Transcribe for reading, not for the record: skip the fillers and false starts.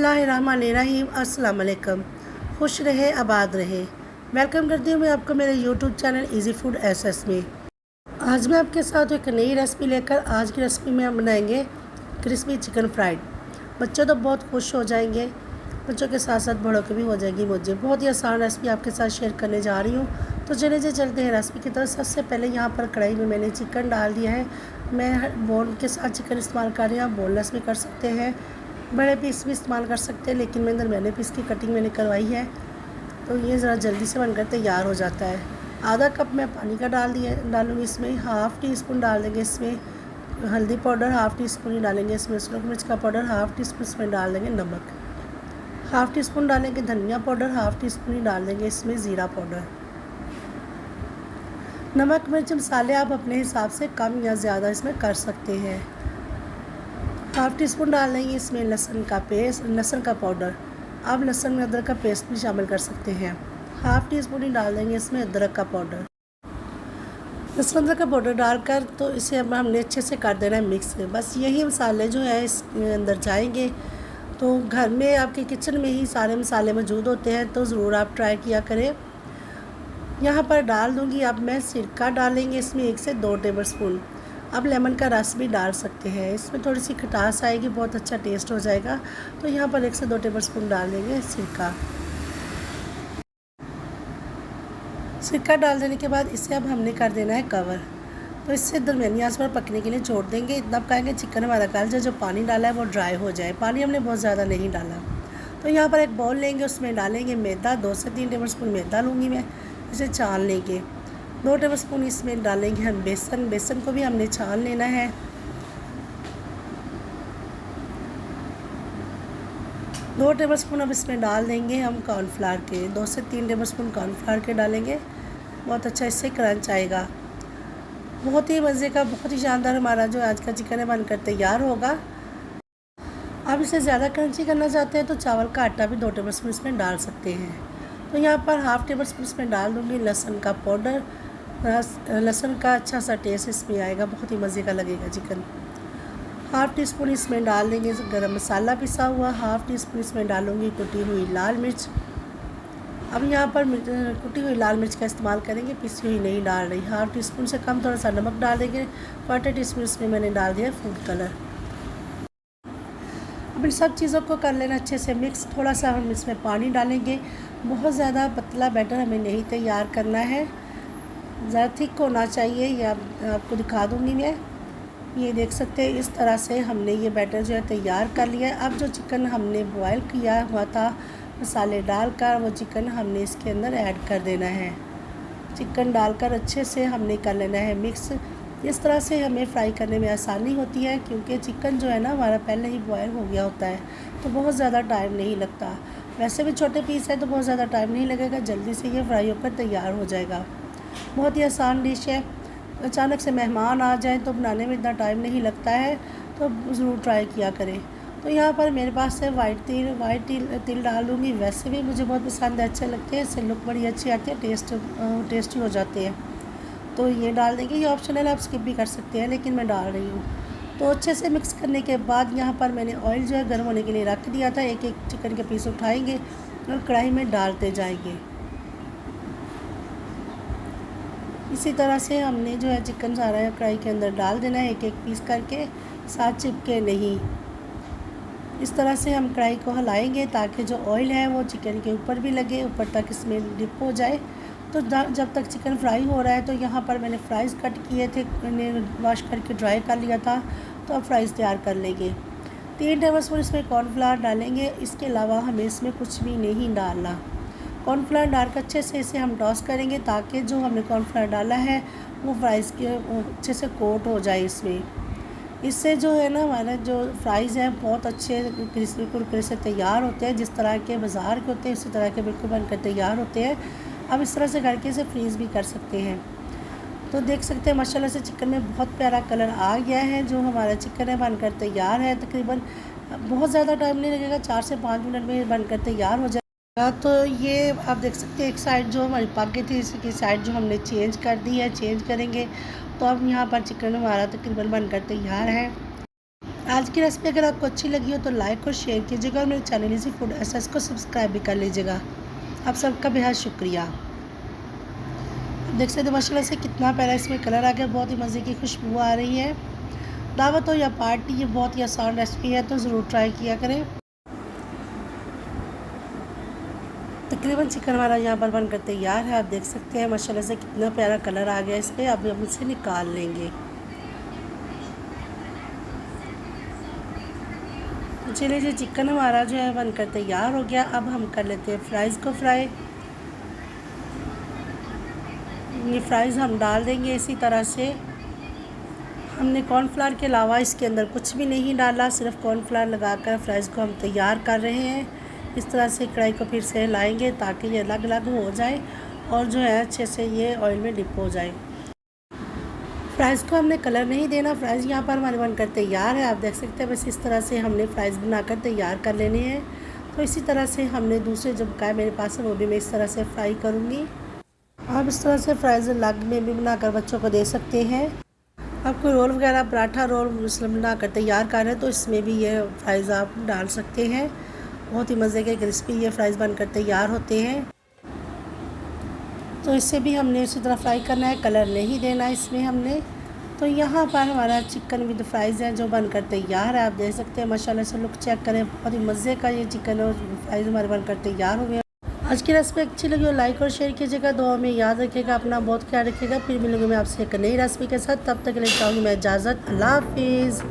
बिस्मिल्लाहिर्रहमानिर्रहीम। अस्सलाम वालेकुम। खुश रहे आबाद रहे। वेलकम करती हूँ मैं आपको मेरे YouTube channel easy food SS में। आज मैं आपके साथ एक नई रेसिपी लेकर, आज की रेसिपी में हम बनाएंगे क्रिस्पी चिकन फ्राइड। बच्चे तो बहुत खुश हो जाएंगे, बच्चों के साथ साथ बड़ों के भी हो जाएगी। मुझे बहुत ही आसान रेसिपी आपके साथ शेयर करने जा रही हूँ। तो चलते हैं रेसिपी की तरफ। सबसे पहले यहाँ पर कढ़ाई में मैंने चिकन डाल दिया है। मैं बोन के साथ चिकन इस्तेमाल कर रही हूँ, आप बोनलेस भी कर सकते हैं, बड़े पीस भी इस्तेमाल कर सकते हैं, लेकिन मैं दरमियाने पीस की कटिंग मैंने करवाई है तो ये ज़रा जल्दी से बनकर तैयार हो जाता है। आधा कप मैं पानी का डालूँगी। इसमें हाफ़ टी स्पून डाल देंगे इसमें हल्दी पाउडर, हाफ़ टी स्पून ही डालेंगे इसमें सूरज मिर्च का पाउडर, हाफ़ टी स्पून इसमें डाल देंगे नमक, हाफ़ टी स्पून डालेंगे धनिया पाउडर, हाफ़ टी स्पून ही डाल देंगे इसमें ज़ीरा पाउडर। नमक मिर्च मसाले आप अपने हिसाब से कम या ज़्यादा इसमें कर सकते हैं। हाफ़ टी स्पून डाल देंगे इसमें लहसुन का पाउडर। आप लहसुन अदरक का पेस्ट भी शामिल कर सकते हैं। हाफ़ टी स्पून ही डाल देंगे इसमें अदरक का पाउडर। लहसुन अदरक का पाउडर डालकर तो इसे अब हमने अच्छे से कर देना है मिक्स। बस यही मसाले जो है इसके अंदर जाएंगे। तो घर में आपके किचन में ही सारे मसाले मौजूद होते हैं, तो ज़रूर आप ट्राई किया करें। यहाँ पर डाल दूँगी अब मैं सिरका डालेंगे इसमें 1 से 2 टेबल स्पून। आप लेमन का रस भी डाल सकते हैं, इसमें थोड़ी सी खटास आएगी, बहुत अच्छा टेस्ट हो जाएगा। तो यहाँ पर 1 से 2 टेबल स्पून डाल देंगे सिरका डाल देने के बाद इसे अब हमने कर देना है कवर। तो इससे दरमियानी आंच पर पकने के लिए छोड़ देंगे। इतना पकाएंगे चिकन हमारा गल जाए, जो पानी डाला है वो ड्राई हो जाए। पानी हमने बहुत ज़्यादा नहीं डाला। तो यहाँ पर एक बाउल लेंगे, उसमें डालेंगे मैदा, 2 से 3 टेबल स्पून मैदा लूँगी मैं। इसे छान लेंगे। 2 टेबल स्पून इसमें डालेंगे हम बेसन को भी हमने छान लेना है। 2 टेबल स्पून अब इसमें डाल देंगे हम कॉर्नफ्लावर के, 2 से 3 टेबल स्पून कॉर्नफ्लावर के डालेंगे। बहुत अच्छा इससे क्रंच आएगा। बहुत ही मज़े का, बहुत ही शानदार हमारा जो आज का चिकन है बनकर तैयार होगा। आप इसे ज़्यादा क्रंची करना चाहते हैं तो चावल का आटा भी 2 टेबल स्पून इसमें डाल सकते हैं। तो यहाँ पर हाफ़ टेबल स्पून इसमें डाल दूँगी लहसुन का पाउडर। लहसुन का अच्छा सा टेस्ट इसमें आएगा, बहुत ही मज़े का लगेगा चिकन। हाफ़ टी स्पून इसमें डाल देंगे गरम मसाला पिसा हुआ। हाफ़ टी स्पून इसमें डालूँगी कुटी हुई लाल मिर्च। अब यहाँ पर कुटी हुई लाल मिर्च का इस्तेमाल करेंगे, पिसी हुई नहीं डाल रही। हाफ़ टी स्पून से कम थोड़ा सा नमक डाल देंगे। 1/4 टी स्पून इसमें मैंने डाल दिया फूड कलर। अब इन सब चीज़ों को कर लेना अच्छे से मिक्स। थोड़ा सा हम इसमें पानी डालेंगे, बहुत ज़्यादा पतला बैटर हमें नहीं तैयार करना है, ज़्यादा थिक होना चाहिए। या आपको दिखा दूँगी मैं, ये देख सकते हैं इस तरह से हमने ये बैटर जो है तैयार कर लिया है। अब जो चिकन हमने बॉयल किया हुआ था मसाले डालकर, वो चिकन हमने इसके अंदर ऐड कर देना है। चिकन डालकर अच्छे से हमने कर लेना है मिक्स। इस तरह से हमें फ्राई करने में आसानी होती है, क्योंकि चिकन जो है ना हमारा पहले ही बॉयल हो गया होता है, तो बहुत ज़्यादा टाइम नहीं लगता। वैसे भी छोटे पीस है तो बहुत ज़्यादा टाइम नहीं लगेगा, जल्दी से ये फ्राई होकर तैयार हो जाएगा। बहुत ही आसान डिश है। अचानक से मेहमान आ जाएं तो बनाने में इतना टाइम नहीं लगता है, तो ज़रूर ट्राई किया करें। तो यहाँ पर मेरे पास है वाइट तिल डाल दूँगी। वैसे भी मुझे बहुत पसंद है, अच्छे लगते हैं, इससे लुक बड़ी अच्छी आती है, टेस्टी हो जाते हैं। तो ये डाल देंगे, ये ऑप्शनल है, आप स्किप भी कर सकते हैं, लेकिन मैं डाल रही हूँ। तो अच्छे से मिक्स करने के बाद यहाँ पर मैंने ऑयल जो है गर्म होने के लिए रख दिया था। एक एक चिकन के पीस उठाएँगे और कढ़ाई में डालते जाएंगे। इसी तरह से हमने जो है चिकन सारा कढ़ाई के अंदर डाल देना है, एक एक पीस करके, साथ चिपके नहीं। इस तरह से हम कढ़ाई को हिलाएंगे ताकि जो ऑयल है वो चिकन के ऊपर भी लगे, ऊपर तक इसमें डिप हो जाए। तो जब तक चिकन फ्राई हो रहा है, तो यहाँ पर मैंने फ्राइज़ कट किए थे, मैंने वॉश करके ड्राई कर लिया था, तो अब फ्राइज़ तैयार कर लेंगे। 3 टेबल स्पून इसमें कॉर्नफ्लावर डालेंगे। इसके अलावा हमें इसमें कुछ भी नहीं डालना। कॉर्नफ्लावर डालकर अच्छे से इसे हम टॉस करेंगे, ताकि जो हमने कॉर्नफ्लावर डाला है वो फ्राइज़ के अच्छे से कोट हो जाए इसमें। इससे जो है ना हमारा जो फ्राइज़ हैं बहुत अच्छे क्रिस्पी कुरकुरे से तैयार होते हैं, जिस तरह के बाज़ार के होते हैं उसी तरह के बिल्कुल बनकर तैयार होते हैं। अब इस तरह से करके इसे फ्रीज़ भी कर सकते हैं। तो देख सकते हैं माशाल्लाह से चिकन में बहुत प्यारा कलर आ गया है। जो हमारा चिकन है बनकर तैयार है। तकरीबन बहुत ज़्यादा टाइम नहीं लगेगा, 4 से 5 मिनट में बनकर तैयार हो जाएगा। तो ये आप देख सकते हैं एक साइड जो हमारी पक गई थी, इसकी साइड जो हमने चेंज कर दी है, चेंज करेंगे। तो अब यहाँ पर चिकन हमारा तकरीबन बनकर तैयार है। आज की रेसिपी अगर आपको अच्छी लगी हो तो लाइक और शेयर कीजिएगा और मेरे चैनल इजी फूड एसेस को सब्सक्राइब भी कर लीजिएगा। आप सबका बेहद शुक्रिया। देख सकते हो माशाल्लाह से कितना प्यारा इसमें कलर आ गया, बहुत ही मज़े की खुशबू आ रही है। दावत हो या पार्टी, ये बहुत ही आसान रेसिपी है, तो ज़रूर ट्राई किया करें। तकरीबन चिकन हमारा यहाँ पर बनकर तैयार है। आप देख सकते हैं माशाल्लाह से कितना प्यारा कलर आ गया इस पर। अब हम इसे निकाल लेंगे। चलिए जी, चिकन हमारा जो है बनकर तैयार हो गया। अब हम कर लेते हैं फ्राइज़ को फ्राई। ये फ्राइज़ हम डाल देंगे इसी तरह से। हमने कॉर्नफ्लावर के अलावा इसके अंदर कुछ भी नहीं डाला, सिर्फ कॉर्नफ्लावर लगाकर फ्राइज़ को हम तैयार कर रहे हैं। इस तरह से कढ़ाई को फिर से हिलाएंगे ताकि ये अलग अलग हो जाए और जो है अच्छे से ये ऑयल में डिप हो जाए। फ्राइज़ को हमने कलर नहीं देना। फ्राइज़ यहाँ पर हमारे बनकर तैयार है। आप देख सकते हैं बस इस तरह से हमने फ्राइज़ बनाकर तैयार कर लेने हैं। तो इसी तरह से हमने दूसरे जो बकाए मेरे पास है वो भी मैं इस तरह से फ्राई करूँगी। आप इस तरह से फ्राइज़ अलग में भी बनाकर बच्चों को दे सकते हैं। आप कोई रोल वगैरह पराठा रोल बनाकर तैयार कर रहे हैं तो इसमें भी ये फ्राइज़ आप डाल सकते हैं। बहुत ही मज़े के क्रिस्पी ये फ्राइज़ बनकर तैयार होते हैं। तो इससे भी हमने उसी तरह फ्राई करना है, कलर नहीं देना इसमें हमने। तो यहाँ पर हमारा चिकन विद फ्राइज़ है जो बनकर तैयार है। आप देख सकते हैं माशाल्लाह से लुक चेक करें, बहुत ही मज़े का ये चिकन और फ्राइज़ हमारे बनकर तैयार हो गए। आज की रेसिपी अच्छी लगी हो लाइक और शेयर कीजिएगा। दुआ में याद रखिएगा, अपना बहुत ख्याल रखिएगा। फिर मिलूँगी मैं आपसे एक नई रेसिपी के साथ। तब तक के लिए चाहूँगी मैं इजाज़त। अल्लाह हाफिज़।